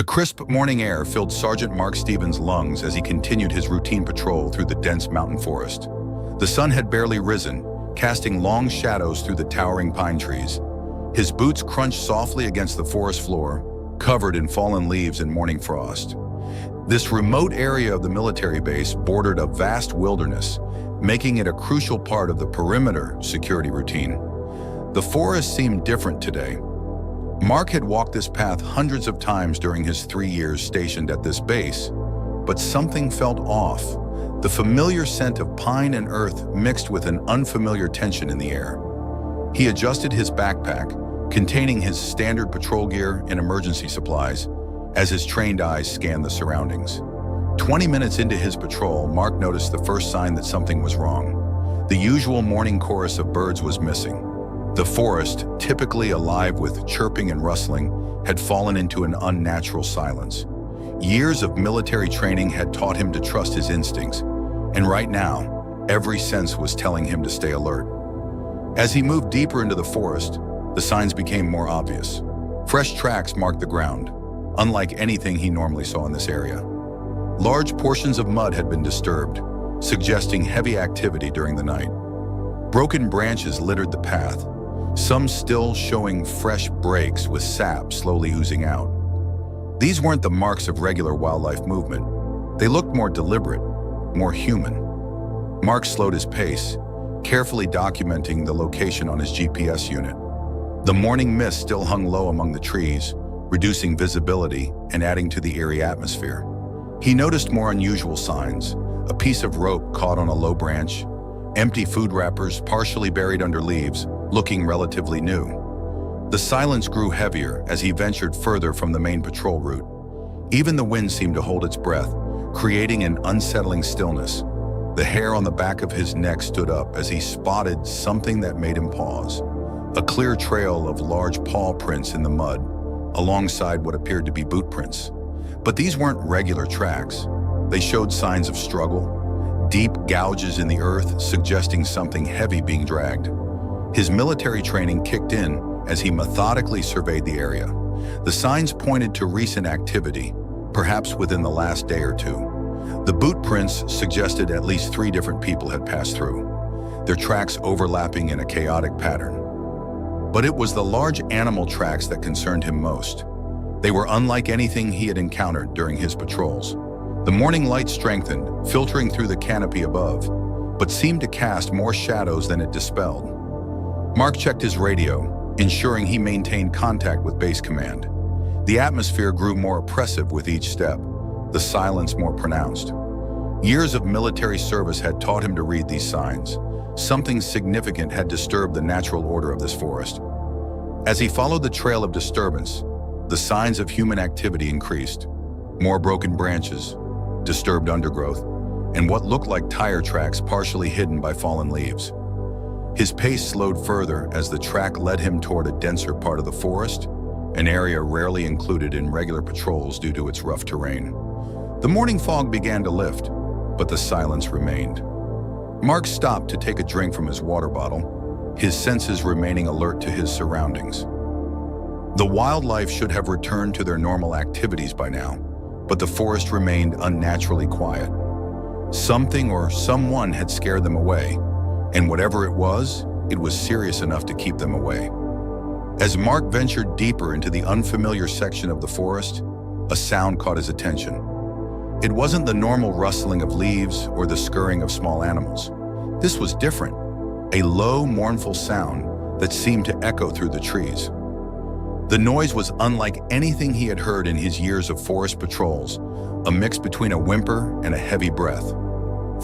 The crisp morning air filled Sergeant Mark Stevens' lungs as he continued his routine patrol through the dense mountain forest. The sun had barely risen, casting long shadows through the towering pine trees. His boots crunched softly against the forest floor, covered in fallen leaves and morning frost. This remote area of the military base bordered a vast wilderness, making it a crucial part of the perimeter security routine. The forest seemed different today. Mark had walked this path hundreds of times during his 3 years stationed at this base, but something felt off. The familiar scent of pine and earth mixed with an unfamiliar tension in the air. He adjusted his backpack, containing his standard patrol gear and emergency supplies, as his trained eyes scanned the surroundings. 20 minutes into his patrol, Mark noticed the first sign that something was wrong. The usual morning chorus of birds was missing. The forest, typically alive with chirping and rustling, had fallen into an unnatural silence. Years of military training had taught him to trust his instincts, and right now, every sense was telling him to stay alert. As he moved deeper into the forest, the signs became more obvious. Fresh tracks marked the ground, unlike anything he normally saw in this area. Large portions of mud had been disturbed, suggesting heavy activity during the night. Broken branches littered the path, some still showing fresh breaks with sap slowly oozing out. These weren't the marks of regular wildlife movement. They looked more deliberate, more human. Mark slowed his pace, carefully documenting the location on his GPS unit. The morning mist still hung low among the trees, reducing visibility and adding to the eerie atmosphere. He noticed more unusual signs: a piece of rope caught on a low branch, empty food wrappers partially buried under leaves, looking relatively new. The silence grew heavier as he ventured further from the main patrol route. Even the wind seemed to hold its breath, creating an unsettling stillness. The hair on the back of his neck stood up as he spotted something that made him pause. A clear trail of large paw prints in the mud, alongside what appeared to be boot prints. But these weren't regular tracks. They showed signs of struggle, deep gouges in the earth suggesting something heavy being dragged. His military training kicked in as he methodically surveyed the area. The signs pointed to recent activity, perhaps within the last day or two. The boot prints suggested at least 3 different people had passed through, their tracks overlapping in a chaotic pattern. But it was the large animal tracks that concerned him most. They were unlike anything he had encountered during his patrols. The morning light strengthened, filtering through the canopy above, but seemed to cast more shadows than it dispelled. Mark checked his radio, ensuring he maintained contact with base command. The atmosphere grew more oppressive with each step, the silence more pronounced. Years of military service had taught him to read these signs. Something significant had disturbed the natural order of this forest. As he followed the trail of disturbance, the signs of human activity increased. More broken branches, disturbed undergrowth, and what looked like tire tracks partially hidden by fallen leaves. His pace slowed further as the track led him toward a denser part of the forest, an area rarely included in regular patrols due to its rough terrain. The morning fog began to lift, but the silence remained. Mark stopped to take a drink from his water bottle, his senses remaining alert to his surroundings. The wildlife should have returned to their normal activities by now, but the forest remained unnaturally quiet. Something or someone had scared them away, and whatever it was serious enough to keep them away. As Mark ventured deeper into the unfamiliar section of the forest, a sound caught his attention. It wasn't the normal rustling of leaves or the scurrying of small animals. This was different, a low, mournful sound that seemed to echo through the trees. The noise was unlike anything he had heard in his years of forest patrols, a mix between a whimper and a heavy breath.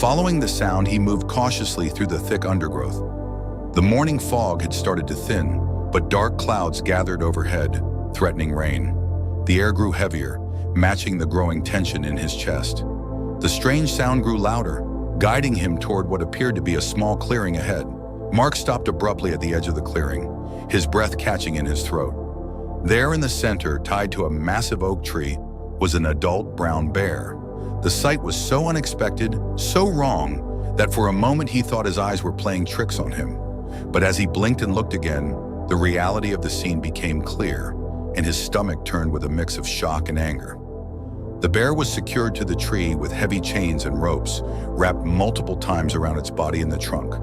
Following the sound, he moved cautiously through the thick undergrowth. The morning fog had started to thin, but dark clouds gathered overhead, threatening rain. The air grew heavier, matching the growing tension in his chest. The strange sound grew louder, guiding him toward what appeared to be a small clearing ahead. Mark stopped abruptly at the edge of the clearing, his breath catching in his throat. There in the center, tied to a massive oak tree, was an adult brown bear. The sight was so unexpected, so wrong, that for a moment he thought his eyes were playing tricks on him. But as he blinked and looked again, the reality of the scene became clear. and his stomach turned with a mix of shock and anger. The bear was secured to the tree with heavy chains and ropes, wrapped multiple times around its body and the trunk.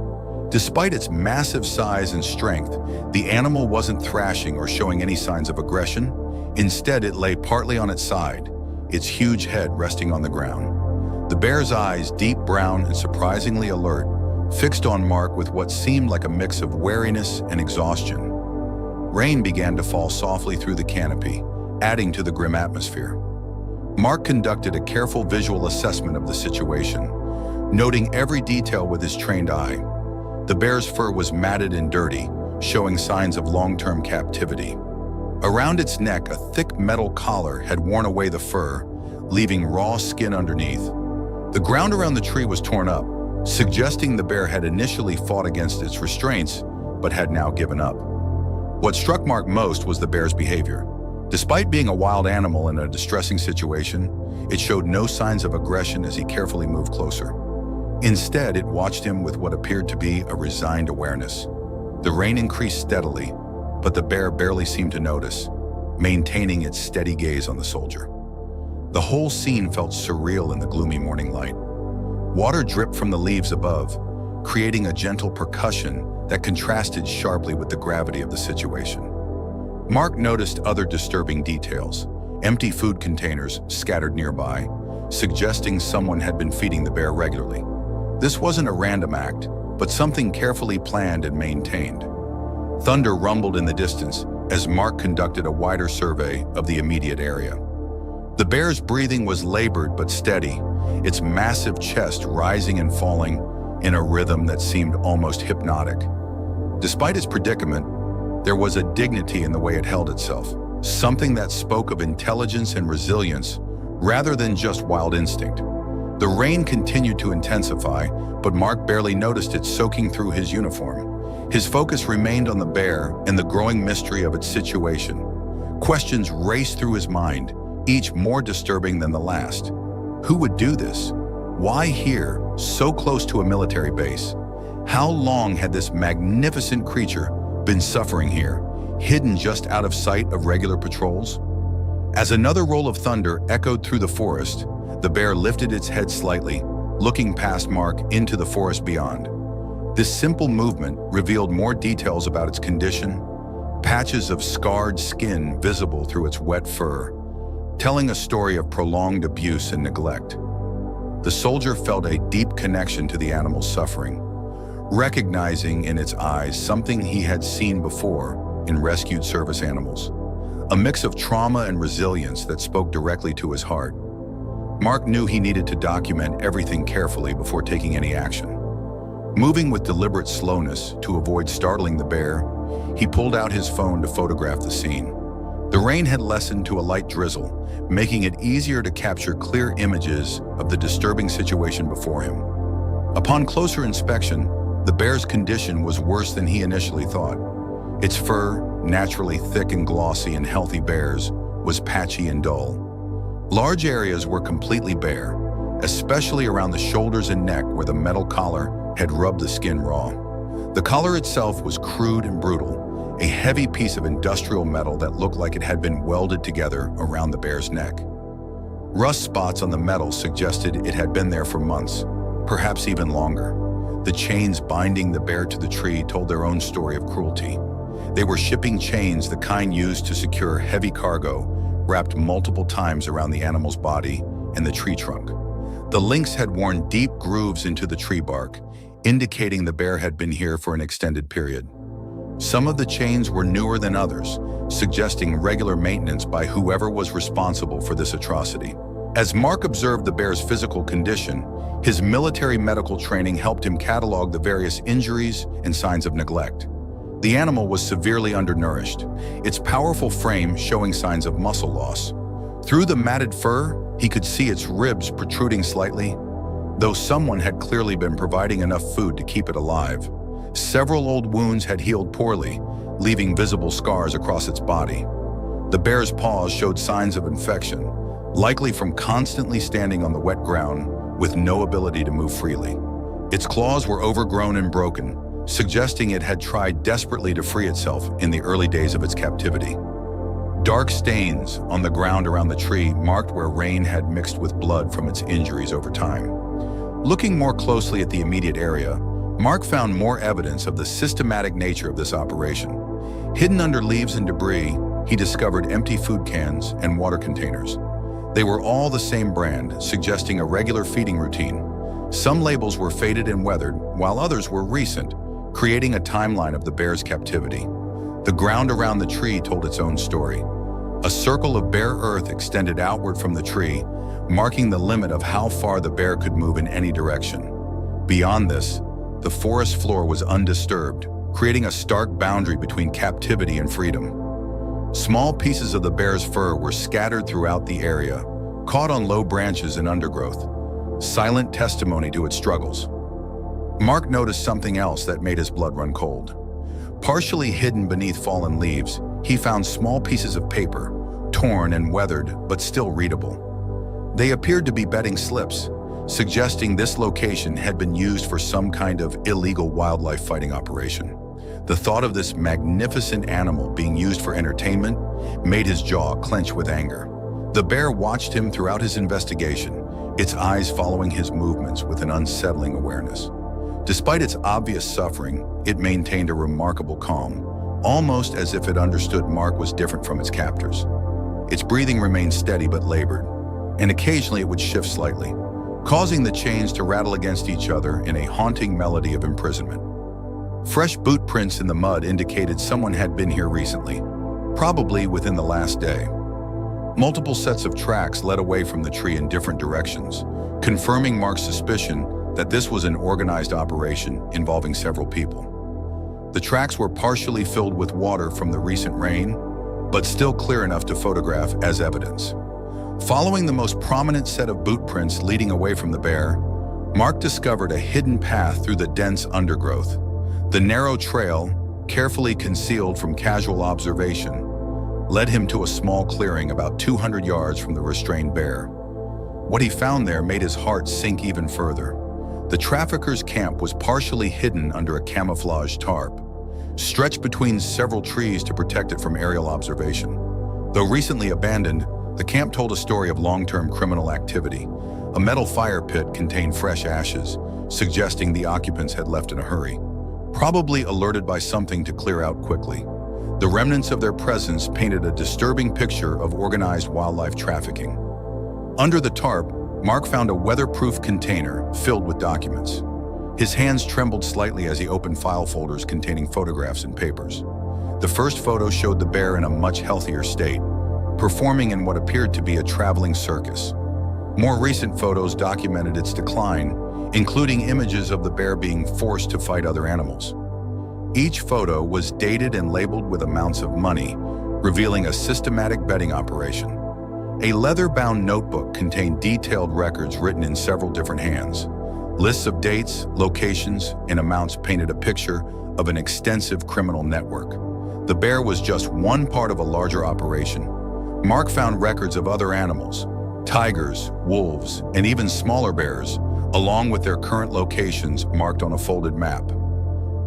Despite its massive size and strength, the animal wasn't thrashing or showing any signs of aggression. Instead, it lay partly on its side, its huge head resting on the ground. The bear's eyes, deep brown and surprisingly alert, fixed on Mark with what seemed like a mix of wariness and exhaustion. Rain began to fall softly through the canopy, adding to the grim atmosphere. Mark conducted a careful visual assessment of the situation, noting every detail with his trained eye. The bear's fur was matted and dirty, showing signs of long-term captivity. Around its neck, a thick metal collar had worn away the fur, leaving raw skin underneath. The ground around the tree was torn up, suggesting the bear had initially fought against its restraints, but had now given up. What struck Mark most was the bear's behavior. Despite being a wild animal in a distressing situation, it showed no signs of aggression as he carefully moved closer. Instead, it watched him with what appeared to be a resigned awareness. The rain increased steadily, but the bear barely seemed to notice, maintaining its steady gaze on the soldier. The whole scene felt surreal in the gloomy morning light. Water dripped from the leaves above, creating a gentle percussion that contrasted sharply with the gravity of the situation. Mark noticed other disturbing details, empty food containers scattered nearby, suggesting someone had been feeding the bear regularly. This wasn't a random act, but something carefully planned and maintained. Thunder rumbled in the distance as Mark conducted a wider survey of the immediate area. The bear's breathing was labored but steady, its massive chest rising and falling in a rhythm that seemed almost hypnotic. Despite its predicament, there was a dignity in the way it held itself, something that spoke of intelligence and resilience rather than just wild instinct. The rain continued to intensify, but Mark barely noticed it soaking through his uniform. His focus remained on the bear and the growing mystery of its situation. Questions raced through his mind, each more disturbing than the last. Who would do this? Why here, so close to a military base? How long had this magnificent creature been suffering here, hidden just out of sight of regular patrols? As another roll of thunder echoed through the forest, the bear lifted its head slightly, looking past Mark into the forest beyond. This simple movement revealed more details about its condition, patches of scarred skin visible through its wet fur, telling a story of prolonged abuse and neglect. The soldier felt a deep connection to the animal's suffering, recognizing in its eyes something he had seen before in rescued service animals, a mix of trauma and resilience that spoke directly to his heart. Mark knew he needed to document everything carefully before taking any action. Moving with deliberate slowness to avoid startling the bear, he pulled out his phone to photograph the scene. The rain had lessened to a light drizzle, making it easier to capture clear images of the disturbing situation before him. Upon closer inspection, the bear's condition was worse than he initially thought. Its fur, naturally thick and glossy in healthy bears, was patchy and dull. Large areas were completely bare, especially around the shoulders and neck where the metal collar had rubbed the skin raw. The collar itself was crude and brutal, a heavy piece of industrial metal that looked like it had been welded together around the bear's neck. Rust spots on the metal suggested it had been there for months, perhaps even longer. The chains binding the bear to the tree told their own story of cruelty. They were shipping chains, the kind used to secure heavy cargo, wrapped multiple times around the animal's body and the tree trunk. The links had worn deep grooves into the tree bark, indicating the bear had been here for an extended period. Some of the chains were newer than others, suggesting regular maintenance by whoever was responsible for this atrocity. As Mark observed the bear's physical condition, his military medical training helped him catalog the various injuries and signs of neglect. The animal was severely undernourished, its powerful frame showing signs of muscle loss. Through the matted fur, he could see its ribs protruding slightly, though someone had clearly been providing enough food to keep it alive. Several old wounds had healed poorly, leaving visible scars across its body. The bear's paws showed signs of infection, likely from constantly standing on the wet ground with no ability to move freely. Its claws were overgrown and broken, suggesting it had tried desperately to free itself in the early days of its captivity. Dark stains on the ground around the tree marked where rain had mixed with blood from its injuries over time. Looking more closely at the immediate area, Mark found more evidence of the systematic nature of this operation. Hidden under leaves and debris, he discovered empty food cans and water containers. They were all the same brand, suggesting a regular feeding routine. Some labels were faded and weathered, while others were recent, creating a timeline of the bear's captivity. The ground around the tree told its own story. A circle of bare earth extended outward from the tree, marking the limit of how far the bear could move in any direction. Beyond this, the forest floor was undisturbed, creating a stark boundary between captivity and freedom. Small pieces of the bear's fur were scattered throughout the area, caught on low branches and undergrowth, silent testimony to its struggles. Mark noticed something else that made his blood run cold. Partially hidden beneath fallen leaves, he found small pieces of paper, torn and weathered but still readable. They appeared to be bedding slips, suggesting this location had been used for some kind of illegal wildlife fighting operation. The thought of this magnificent animal being used for entertainment made his jaw clench with anger. The bear watched him throughout his investigation, its eyes following his movements with an unsettling awareness. Despite its obvious suffering, it maintained a remarkable calm, almost as if it understood Mark was different from its captors. Its breathing remained steady but labored, and occasionally it would shift slightly, causing the chains to rattle against each other in a haunting melody of imprisonment. Fresh boot prints in the mud indicated someone had been here recently, probably within the last day. Multiple sets of tracks led away from the tree in different directions, confirming Mark's suspicion that this was an organized operation involving several people. The tracks were partially filled with water from the recent rain, but still clear enough to photograph as evidence. Following the most prominent set of boot prints leading away from the bear, Mark discovered a hidden path through the dense undergrowth. The narrow trail, carefully concealed from casual observation, led him to a small clearing about 200 yards from the restrained bear. What he found there made his heart sink even further. The traffickers' camp was partially hidden under a camouflage tarp, stretched between several trees to protect it from aerial observation. Though recently abandoned, the camp told a story of long-term criminal activity. A metal fire pit contained fresh ashes, suggesting the occupants had left in a hurry, probably alerted by something to clear out quickly. The remnants of their presence painted a disturbing picture of organized wildlife trafficking. Under the tarp, Mark found a weatherproof container filled with documents. His hands trembled slightly as he opened file folders containing photographs and papers. The first photo showed the bear in a much healthier state, performing in what appeared to be a traveling circus. More recent photos documented its decline, including images of the bear being forced to fight other animals. Each photo was dated and labeled with amounts of money, revealing a systematic betting operation. A leather-bound notebook contained detailed records written in several different hands. Lists of dates, locations, and amounts painted a picture of an extensive criminal network. The bear was just one part of a larger operation. Mark found records of other animals, tigers, wolves, and even smaller bears, along with their current locations marked on a folded map.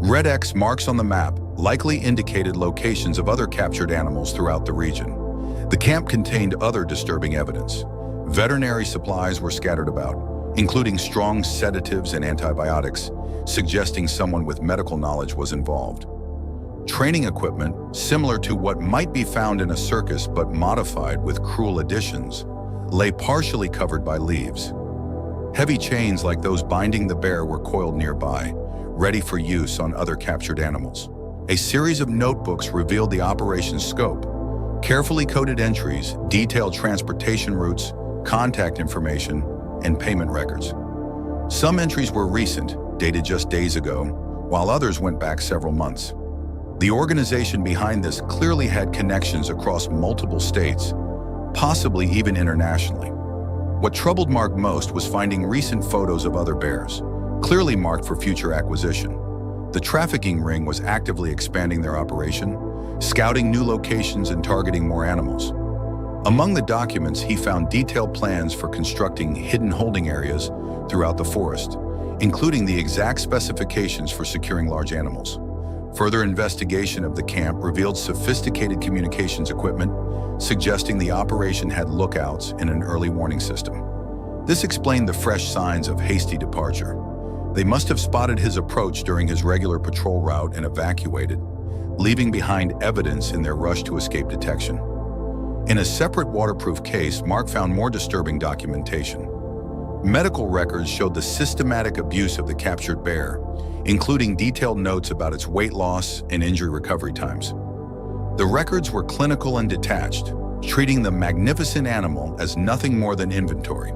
Red X marks on the map likely indicated locations of other captured animals throughout the region. The camp contained other disturbing evidence. Veterinary supplies were scattered about, including strong sedatives and antibiotics, suggesting someone with medical knowledge was involved. Training equipment, similar to what might be found in a circus but modified with cruel additions, lay partially covered by leaves. Heavy chains like those binding the bear were coiled nearby, ready for use on other captured animals. A series of notebooks revealed the operation's scope. Carefully coded entries detailed transportation routes, contact information, and payment records. Some entries were recent, dated just days ago, while others went back several months. The organization behind this clearly had connections across multiple states, possibly even internationally. What troubled Mark most was finding recent photos of other bears, clearly marked for future acquisition. The trafficking ring was actively expanding their operation, scouting new locations and targeting more animals. Among the documents, he found detailed plans for constructing hidden holding areas throughout the forest, including the exact specifications for securing large animals. Further investigation of the camp revealed sophisticated communications equipment, suggesting the operation had lookouts and an early warning system. This explained the fresh signs of hasty departure. They must have spotted his approach during his regular patrol route and evacuated, leaving behind evidence in their rush to escape detection. In a separate waterproof case, Mark found more disturbing documentation. Medical records showed the systematic abuse of the captured bear, including detailed notes about its weight loss and injury recovery times. The records were clinical and detached, treating the magnificent animal as nothing more than inventory.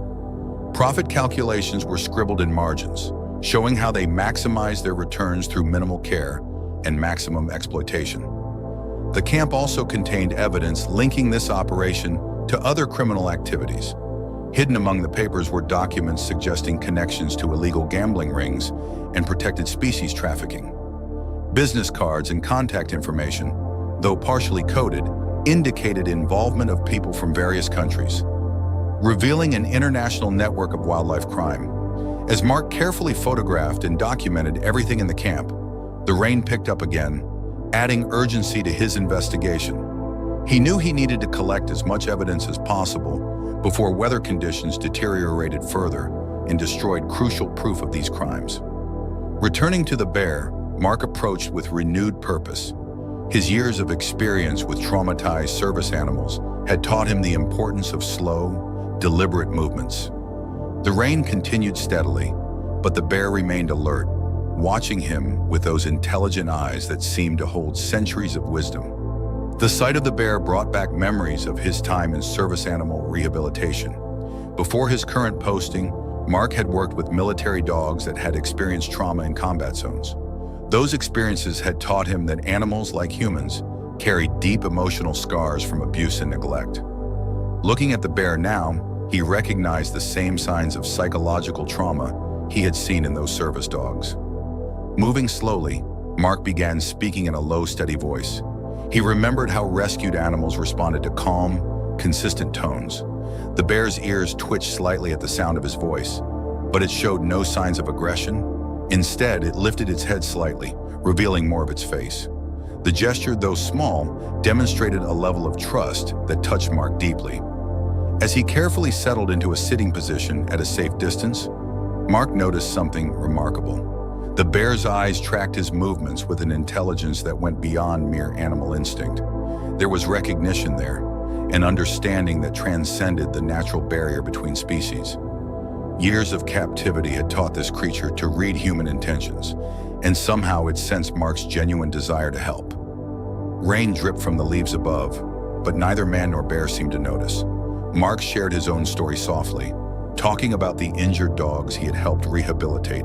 Profit calculations were scribbled in margins, showing how they maximized their returns through minimal care and maximum exploitation. The camp also contained evidence linking this operation to other criminal activities. Hidden among the papers were documents suggesting connections to illegal gambling rings and protected species trafficking. Business cards and contact information, though partially coded, indicated involvement of people from various countries, revealing an international network of wildlife crime. As Mark carefully photographed and documented everything in the camp, the rain picked up again, adding urgency to his investigation. He knew he needed to collect as much evidence as possible before weather conditions deteriorated further and destroyed crucial proof of these crimes. Returning to the bear, Mark approached with renewed purpose. His years of experience with traumatized service animals had taught him the importance of slow, deliberate movements. The rain continued steadily, but the bear remained alert, watching him with those intelligent eyes that seemed to hold centuries of wisdom. The sight of the bear brought back memories of his time in service animal rehabilitation. Before his current posting, Mark had worked with military dogs that had experienced trauma in combat zones. Those experiences had taught him that animals, like humans, carry deep emotional scars from abuse and neglect. Looking at the bear now, he recognized the same signs of psychological trauma he had seen in those service dogs. Moving slowly, Mark began speaking in a low, steady voice. He remembered how rescued animals responded to calm, consistent tones. The bear's ears twitched slightly at the sound of his voice, but it showed no signs of aggression. Instead, it lifted its head slightly, revealing more of its face. The gesture, though small, demonstrated a level of trust that touched Mark deeply. As he carefully settled into a sitting position at a safe distance, Mark noticed something remarkable. The bear's eyes tracked his movements with an intelligence that went beyond mere animal instinct. There was recognition there, an understanding that transcended the natural barrier between species. Years of captivity had taught this creature to read human intentions, and somehow it sensed Mark's genuine desire to help. Rain dripped from the leaves above, but neither man nor bear seemed to notice. Mark shared his own story softly, talking about the injured dogs he had helped rehabilitate,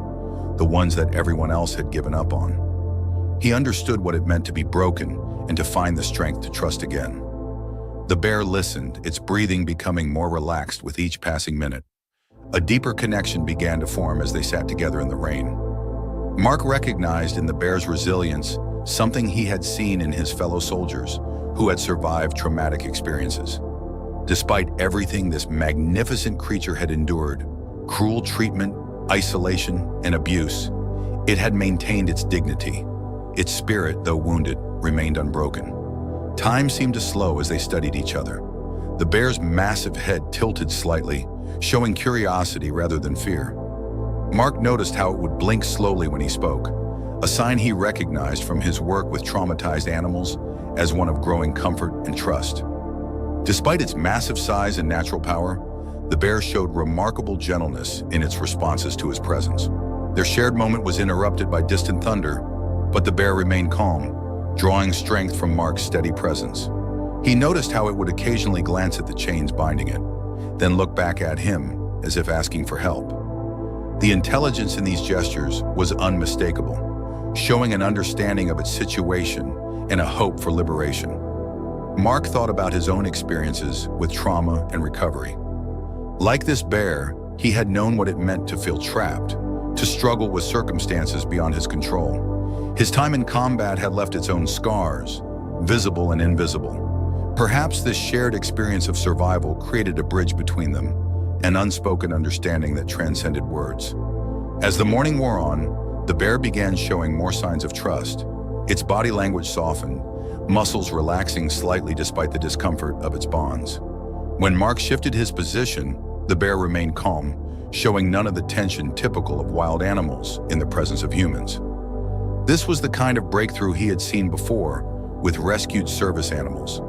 the ones that everyone else had given up on. He understood what it meant to be broken and to find the strength to trust again. The bear listened, its breathing becoming more relaxed with each passing minute. A deeper connection began to form as they sat together in the rain. Mark recognized in the bear's resilience something he had seen in his fellow soldiers who had survived traumatic experiences. Despite everything this magnificent creature had endured, cruel treatment, isolation, and abuse, it had maintained its dignity. Its spirit, though wounded, remained unbroken. Time seemed to slow as they studied each other. The bear's massive head tilted slightly, showing curiosity rather than fear. Mark noticed how it would blink slowly when he spoke, a sign he recognized from his work with traumatized animals as one of growing comfort and trust. Despite its massive size and natural power, the bear showed remarkable gentleness in its responses to his presence. Their shared moment was interrupted by distant thunder, but the bear remained calm, drawing strength from Mark's steady presence. He noticed how it would occasionally glance at the chains binding it, then look back at him as if asking for help. The intelligence in these gestures was unmistakable, showing an understanding of its situation and a hope for liberation. Mark thought about his own experiences with trauma and recovery. Like this bear, he had known what it meant to feel trapped, to struggle with circumstances beyond his control. His time in combat had left its own scars, visible and invisible. Perhaps this shared experience of survival created a bridge between them, an unspoken understanding that transcended words. As the morning wore on, the bear began showing more signs of trust. Its body language softened, muscles relaxing slightly despite the discomfort of its bonds. When Mark shifted his position, the bear remained calm, showing none of the tension typical of wild animals in the presence of humans. This was the kind of breakthrough he had seen before with rescued service animals.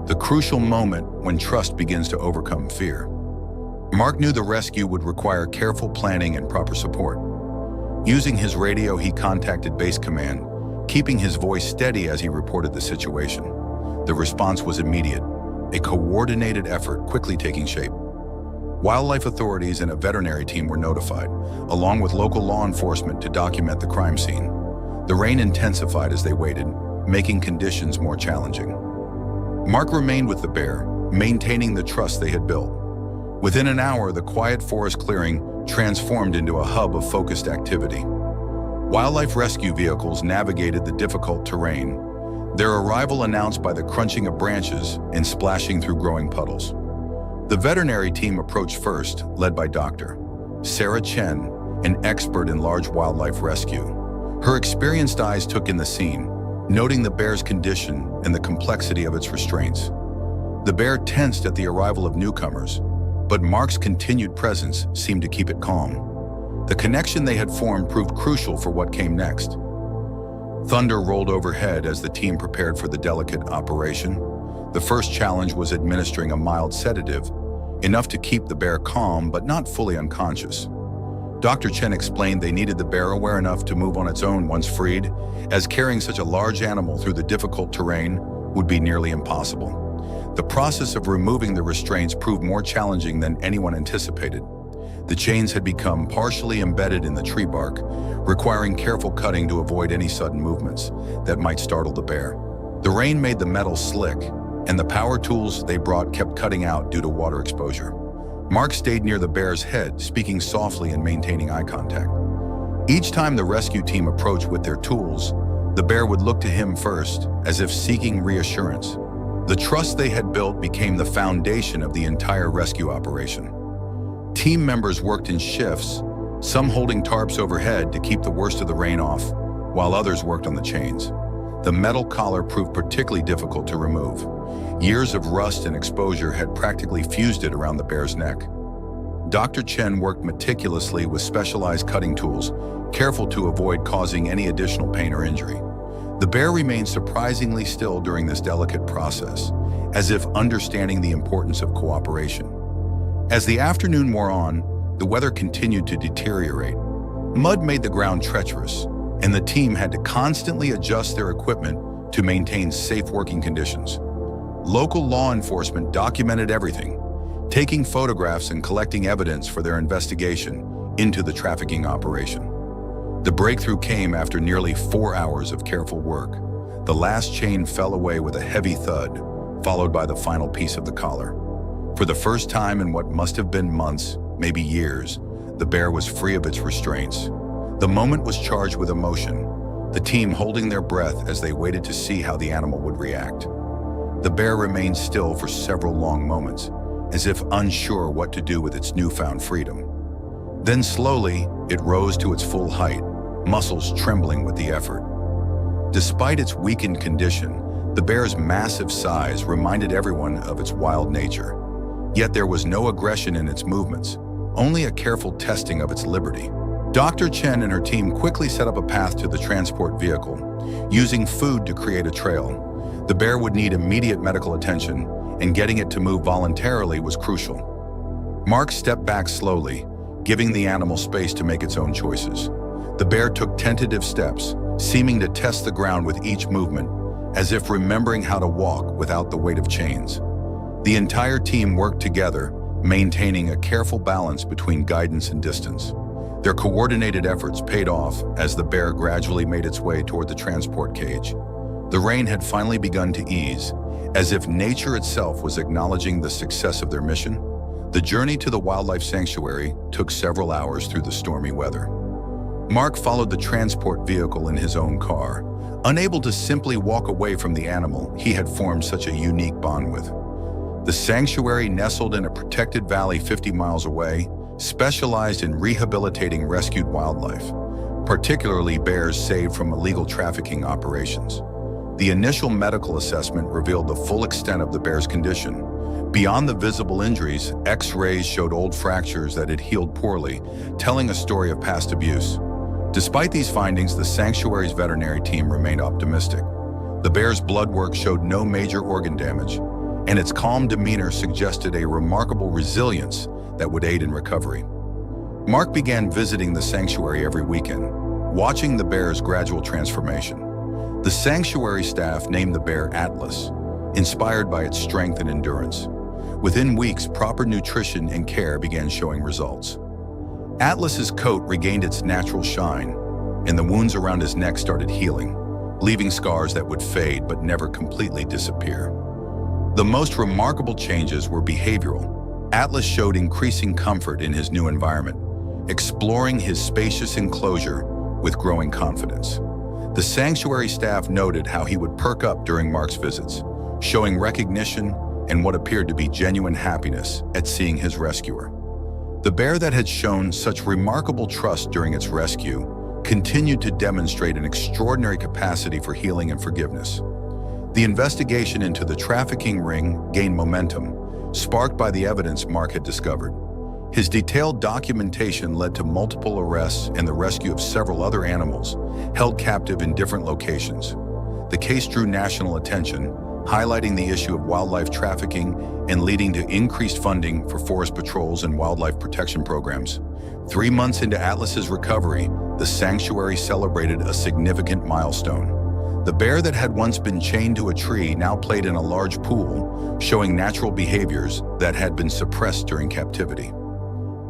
The crucial moment when trust begins to overcome fear. Mark knew the rescue would require careful planning and proper support. Using his radio, he contacted Base Command, keeping his voice steady as he reported the situation. The response was immediate, a coordinated effort quickly taking shape. Wildlife authorities and a veterinary team were notified, along with local law enforcement to document the crime scene. The rain intensified as they waited, making conditions more challenging. Mark remained with the bear, maintaining the trust they had built. Within an hour, the quiet forest clearing transformed into a hub of focused activity. Wildlife rescue vehicles navigated the difficult terrain, their arrival announced by the crunching of branches and splashing through growing puddles. The veterinary team approached first, led by Dr. Sarah Chen, an expert in large wildlife rescue. Her experienced eyes took in the scene, noting the bear's condition and the complexity of its restraints. The bear tensed at the arrival of newcomers, but Mark's continued presence seemed to keep it calm. The connection they had formed proved crucial for what came next. Thunder rolled overhead as the team prepared for the delicate operation. The first challenge was administering a mild sedative, enough to keep the bear calm but not fully unconscious. Dr. Chen explained they needed the bear aware enough to move on its own once freed, as carrying such a large animal through the difficult terrain would be nearly impossible. The process of removing the restraints proved more challenging than anyone anticipated. The chains had become partially embedded in the tree bark, requiring careful cutting to avoid any sudden movements that might startle the bear. The rain made the metal slick, and the power tools they brought kept cutting out due to water exposure. Mark stayed near the bear's head, speaking softly and maintaining eye contact. Each time the rescue team approached with their tools, the bear would look to him first, as if seeking reassurance. The trust they had built became the foundation of the entire rescue operation. Team members worked in shifts, some holding tarps overhead to keep the worst of the rain off, while others worked on the chains. The metal collar proved particularly difficult to remove. Years of rust and exposure had practically fused it around the bear's neck. Dr. Chen worked meticulously with specialized cutting tools, careful to avoid causing any additional pain or injury. The bear remained surprisingly still during this delicate process, as if understanding the importance of cooperation. As the afternoon wore on, the weather continued to deteriorate. Mud made the ground treacherous, and the team had to constantly adjust their equipment to maintain safe working conditions. Local law enforcement documented everything, taking photographs and collecting evidence for their investigation into the trafficking operation. The breakthrough came after nearly 4 hours of careful work. The last chain fell away with a heavy thud, followed by the final piece of the collar. For the first time in what must have been months, maybe years, the bear was free of its restraints. The moment was charged with emotion, the team holding their breath as they waited to see how the animal would react. The bear remained still for several long moments, as if unsure what to do with its newfound freedom. Then slowly, it rose to its full height, muscles trembling with the effort. Despite its weakened condition, the bear's massive size reminded everyone of its wild nature. Yet there was no aggression in its movements, only a careful testing of its liberty. Dr. Chen and her team quickly set up a path to the transport vehicle, using food to create a trail. The bear would need immediate medical attention, and getting it to move voluntarily was crucial. Mark stepped back slowly, giving the animal space to make its own choices. The bear took tentative steps, seeming to test the ground with each movement, as if remembering how to walk without the weight of chains. The entire team worked together, maintaining a careful balance between guidance and distance. Their coordinated efforts paid off as the bear gradually made its way toward the transport cage. The rain had finally begun to ease, as if nature itself was acknowledging the success of their mission. The journey to the wildlife sanctuary took several hours through the stormy weather. Mark followed the transport vehicle in his own car, unable to simply walk away from the animal he had formed such a unique bond with. The sanctuary, nestled in a protected valley 50 miles away, specialized in rehabilitating rescued wildlife. particularly bears saved from illegal trafficking operations. The initial medical assessment revealed the full extent of the bear's condition. Beyond the visible injuries, X-rays showed old fractures that had healed poorly, telling a story of past abuse. Despite these findings, the sanctuary's veterinary team remained optimistic. The bear's blood work showed no major organ damage, and its calm demeanor suggested a remarkable resilience that would aid in recovery. Mark began visiting the sanctuary every weekend, watching the bear's gradual transformation. The sanctuary staff named the bear Atlas, inspired by its strength and endurance. Within weeks, proper nutrition and care began showing results. Atlas's coat regained its natural shine, and the wounds around his neck started healing, leaving scars that would fade but never completely disappear. The most remarkable changes were behavioral. Atlas showed increasing comfort in his new environment, exploring his spacious enclosure with growing confidence. The sanctuary staff noted how he would perk up during Mark's visits, showing recognition and what appeared to be genuine happiness at seeing his rescuer. The bear that had shown such remarkable trust during its rescue continued to demonstrate an extraordinary capacity for healing and forgiveness. The investigation into the trafficking ring gained momentum, sparked by the evidence Mark had discovered. His detailed documentation led to multiple arrests and the rescue of several other animals held captive in different locations. The case drew national attention, highlighting the issue of wildlife trafficking and leading to increased funding for forest patrols and wildlife protection programs. 3 months into Atlas's recovery, the sanctuary celebrated a significant milestone. The bear that had once been chained to a tree now played in a large pool, showing natural behaviors that had been suppressed during captivity.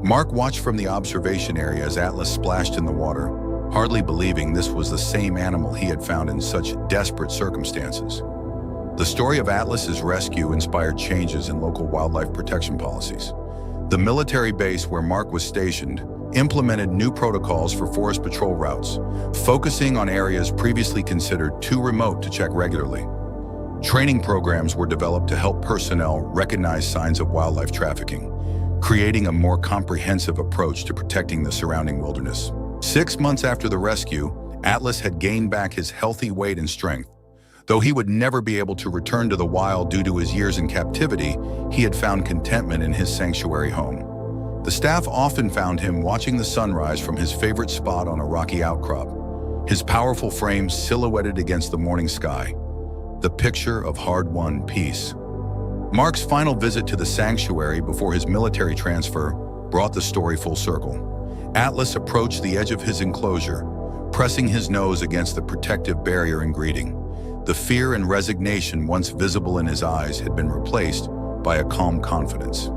Mark watched from the observation area as Atlas splashed in the water, hardly believing this was the same animal he had found in such desperate circumstances. The story of Atlas's rescue inspired changes in local wildlife protection policies. The military base where Mark was stationed implemented new protocols for forest patrol routes, focusing on areas previously considered too remote to check regularly. Training programs were developed to help personnel recognize signs of wildlife trafficking, creating a more comprehensive approach to protecting the surrounding wilderness. 6 months after the rescue, Atlas had gained back his healthy weight and strength. Though he would never be able to return to the wild due to his years in captivity, he had found contentment in his sanctuary home. The staff often found him watching the sunrise from his favorite spot on a rocky outcrop, his powerful frame silhouetted against the morning sky, the picture of hard-won peace. Mark's final visit to the sanctuary before his military transfer brought the story full circle. Atlas approached the edge of his enclosure, pressing his nose against the protective barrier in greeting. The fear and resignation once visible in his eyes had been replaced by a calm confidence.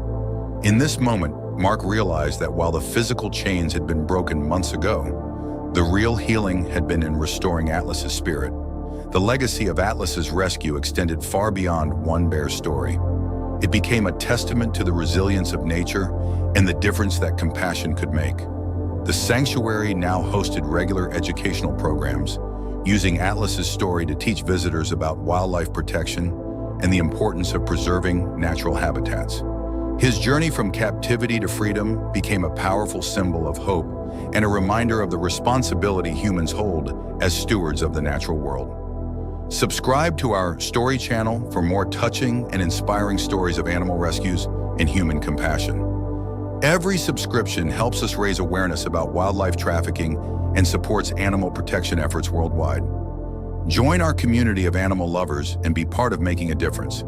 In this moment, Mark realized that while the physical chains had been broken months ago, the real healing had been in restoring Atlas's spirit. The legacy of Atlas's rescue extended far beyond one bear's story. It became a testament to the resilience of nature and the difference that compassion could make. The sanctuary now hosted regular educational programs, using Atlas's story to teach visitors about wildlife protection and the importance of preserving natural habitats. His journey from captivity to freedom became a powerful symbol of hope and a reminder of the responsibility humans hold as stewards of the natural world. Subscribe to our Story channel for more touching and inspiring stories of animal rescues and human compassion. Every subscription helps us raise awareness about wildlife trafficking and supports animal protection efforts worldwide. Join our community of animal lovers and be part of making a difference.